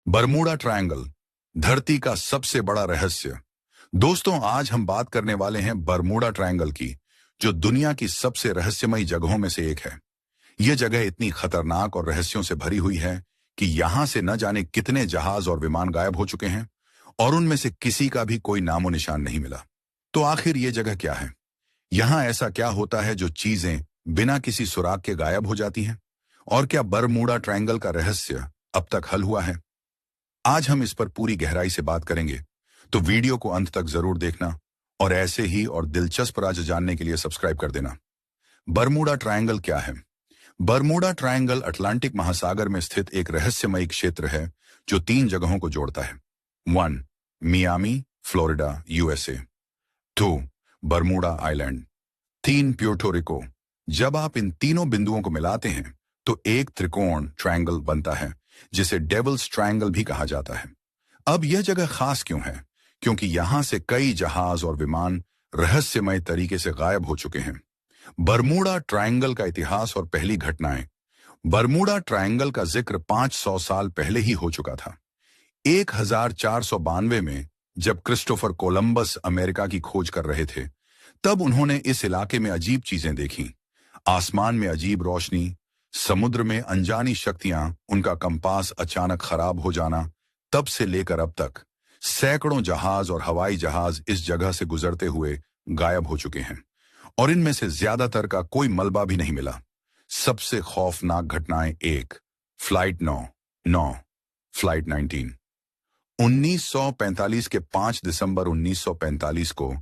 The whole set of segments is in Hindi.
बरमूडा ट्रायंगल, धरती का सबसे बड़ा रहस्य। दोस्तों, आज हम बात करने वाले हैं बरमूडा ट्रायंगल की, जो दुनिया की सबसे रहस्यमयी जगहों में से एक है। यह जगह इतनी खतरनाक और रहस्यों से भरी हुई है कि यहां से न जाने कितने जहाज और विमान गायब हो चुके हैं और उनमें से किसी का भी कोई नामो निशान नहीं मिला। तो आखिर ये जगह क्या है? यहां ऐसा क्या होता है जो चीजें बिना किसी सुराग के गायब हो जाती हैं? और क्या बरमूडा ट्रायंगल का रहस्य अब तक हल हुआ है? आज हम इस पर पूरी गहराई से बात करेंगे, तो वीडियो को अंत तक जरूर देखना और ऐसे ही और दिलचस्प राज जानने के लिए सब्सक्राइब कर देना। बरमूडा ट्रायंगल क्या है? बरमूडा ट्रायंगल अटलांटिक महासागर में स्थित एक रहस्यमयी क्षेत्र है जो 3 जगहों को जोड़ता है। 1. Miami, Florida, USA. 2. Bermuda island. 3. Puerto Rico. जब आप इन तीनों बिंदुओं को मिलाते हैं तो एक त्रिकोण ट्रायंगल बनता है, जिसे डेविल्स ट्रायंगल भी कहा जाता है। अब यह जगह खास क्यों है? क्योंकि यहां से कई जहाज और विमान रहस्यमय तरीके से गायब हो चुके हैं। बरमूडा ट्रायंगल का इतिहास और पहली घटनाएं। बरमूडा ट्रायंगल का जिक्र 500 साल पहले ही हो चुका था। 1492 में जब क्रिस्टोफर कोलंबस अमेरिका की खोज कर रहे थे, तब उन्होंने इस इलाके में अजीब चीजें देखी। आसमान में अजीब रोशनी, समुद्र में अनजानी शक्तियां, उनका कंपास अचानक खराब हो जाना। तब से लेकर अब तक सैकड़ों जहाज और हवाई जहाज इस जगह से गुजरते हुए गायब हो चुके हैं और इनमें से ज्यादातर का कोई मलबा भी नहीं मिला। सबसे खौफनाक घटनाएं। 1. Flight 9 flight 19। 1945 के 5 दिसंबर 1945 को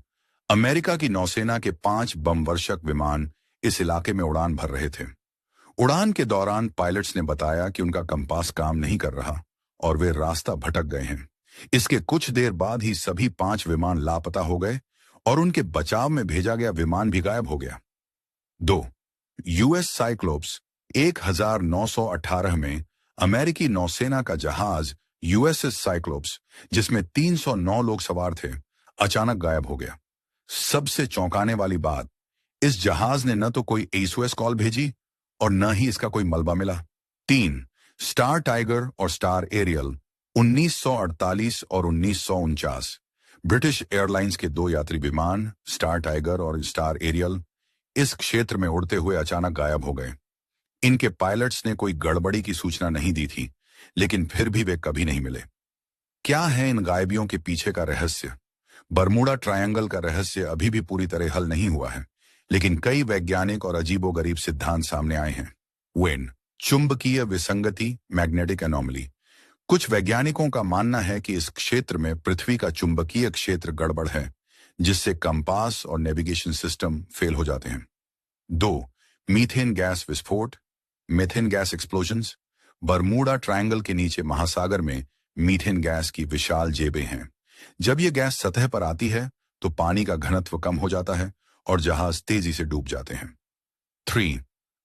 अमेरिका की नौसेना के 5 बमवर्षक विमान इस इलाके में उड़ान भर रहे थे। उड़ान के दौरान पायलट्स ने बताया कि उनका कंपास काम नहीं कर रहा और वे रास्ता भटक गए हैं। इसके कुछ देर बाद ही सभी 5 विमान लापता हो गए और उनके बचाव में भेजा गया विमान भी गायब हो गया। 2. US cyclops. 1918 में अमेरिकी नौसेना का जहाज यूएसएस साइक्लोप्स, जिसमें 309 लोग सवार थे, अचानक गायब हो गया। सबसे चौंकाने वाली बात, इस जहाज ने न तो कोई एसओएस कॉल भेजी और न ही इसका कोई मलबा मिला। 3. स्टार टाइगर और स्टार एरियल। 1948 और 1949 ब्रिटिश एयरलाइंस के 2 यात्री विमान, स्टार टाइगर और स्टार एरियल, इस क्षेत्र में उड़ते हुए अचानक गायब हो गए। इनके पायलट्स ने कोई गड़बड़ी की सूचना नहीं दी थी, लेकिन फिर भी वे कभी नहीं मिले। क्या है इन गायबियों के पीछे का रहस्य? बरमूडा ट्रायंगल का रहस्य अभी भी पूरी तरह हल नहीं हुआ है, लेकिन कई वैज्ञानिक और अजीबोगरीब सिद्धांत सामने आए हैं। वेन, चुंबकीय विसंगति, मैग्नेटिक एनोमली। कुछ वैज्ञानिकों का मानना है कि इस क्षेत्र में पृथ्वी का चुंबकीय क्षेत्र गड़बड़ है, जिससे कंपास और नेविगेशन सिस्टम फेल हो जाते हैं। 2. मीथेन गैस विस्फोट, methane gas explosions. Bermuda triangle के नीचे महासागर में मीथेन गैस की विशाल जेबें हैं। जब यह गैस सतह पर आती है तो पानी का घनत्व कम हो जाता है और जहाज तेजी से डूब जाते हैं। 3.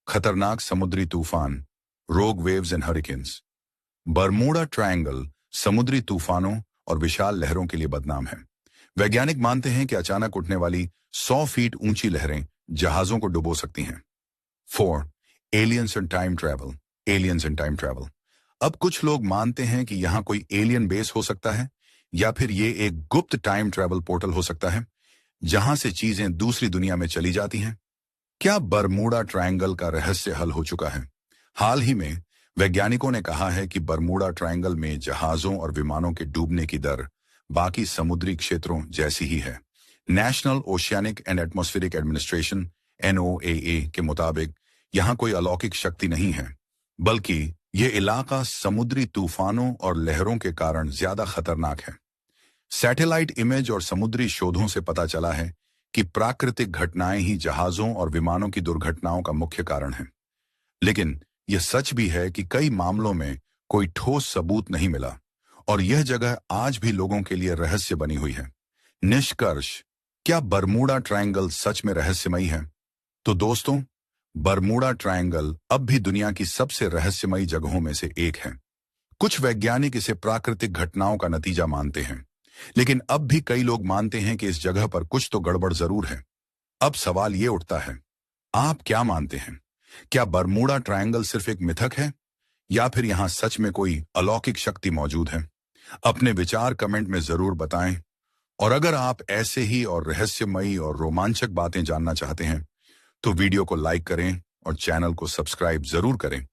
खतरनाक समुद्री तूफान, रोग waves and hurricanes. Bermuda triangle समुद्री तूफानों और विशाल लहरों के लिए बदनाम है। वैज्ञानिक मानते हैं कि अचानक उठने वाली 100 फीट ऊंची लहरें जहाजों को डुबो सकती हैं। 4. Aliens and time travel. Aliens and time travel. अब कुछ लोग मानते हैं कि यहां कोई एलियन बेस हो सकता है या फिर ये एक गुप्त टाइम ट्रैवल पोर्टल हो सकता है, जहां से चीजें दूसरी दुनिया में चली जाती हैं। क्या बरमूडा ट्रायंगल का रहस्य हल हो चुका है? हाल ही में वैज्ञानिकों ने कहा है कि बरमूडा ट्रायंगल में जहाजों और विमानों के डूबने की दर बाकी समुद्री क्षेत्रों जैसी ही है। National oceanic and atmospheric administration NOAA के मुताबिक यहां कोई अलौकिक शक्ति नहीं है, बल्कि यह इलाका समुद्री तूफानों और लहरों के कारण ज्यादा खतरनाक है। सैटेलाइट इमेज और समुद्री शोधों से पता चला है कि प्राकृतिक घटनाएं ही जहाजों और विमानों की दुर्घटनाओं का मुख्य कारण है। लेकिन यह सच भी है कि कई मामलों में कोई ठोस सबूत नहीं मिला और यह जगह आज भी लोगों के लिए रहस्य बनी हुई है। निष्कर्ष, क्या बरमूडा ट्रायंगल सच में रहस्यमयी है? तो दोस्तों, बरमूडा ट्रायंगल अब भी दुनिया की सबसे रहस्यमयी जगहों में से एक है। कुछ वैज्ञानिक इसे प्राकृतिक घटनाओं का नतीजा मानते हैं, लेकिन अब भी कई लोग मानते हैं कि इस जगह पर कुछ तो गड़बड़ जरूर है। अब सवाल ये उठता है, आप क्या मानते हैं? क्या बरमूडा ट्रायंगल सिर्फ एक मिथक है या फिर यहां सच में कोई अलौकिक शक्ति मौजूद है? अपने विचार कमेंट में जरूर बताएं। और अगर आप ऐसे ही और रहस्यमयी और रोमांचक बातें जानना चाहते हैं तो वीडियो को लाइक करें और चैनल को सब्सक्राइब जरूर करें।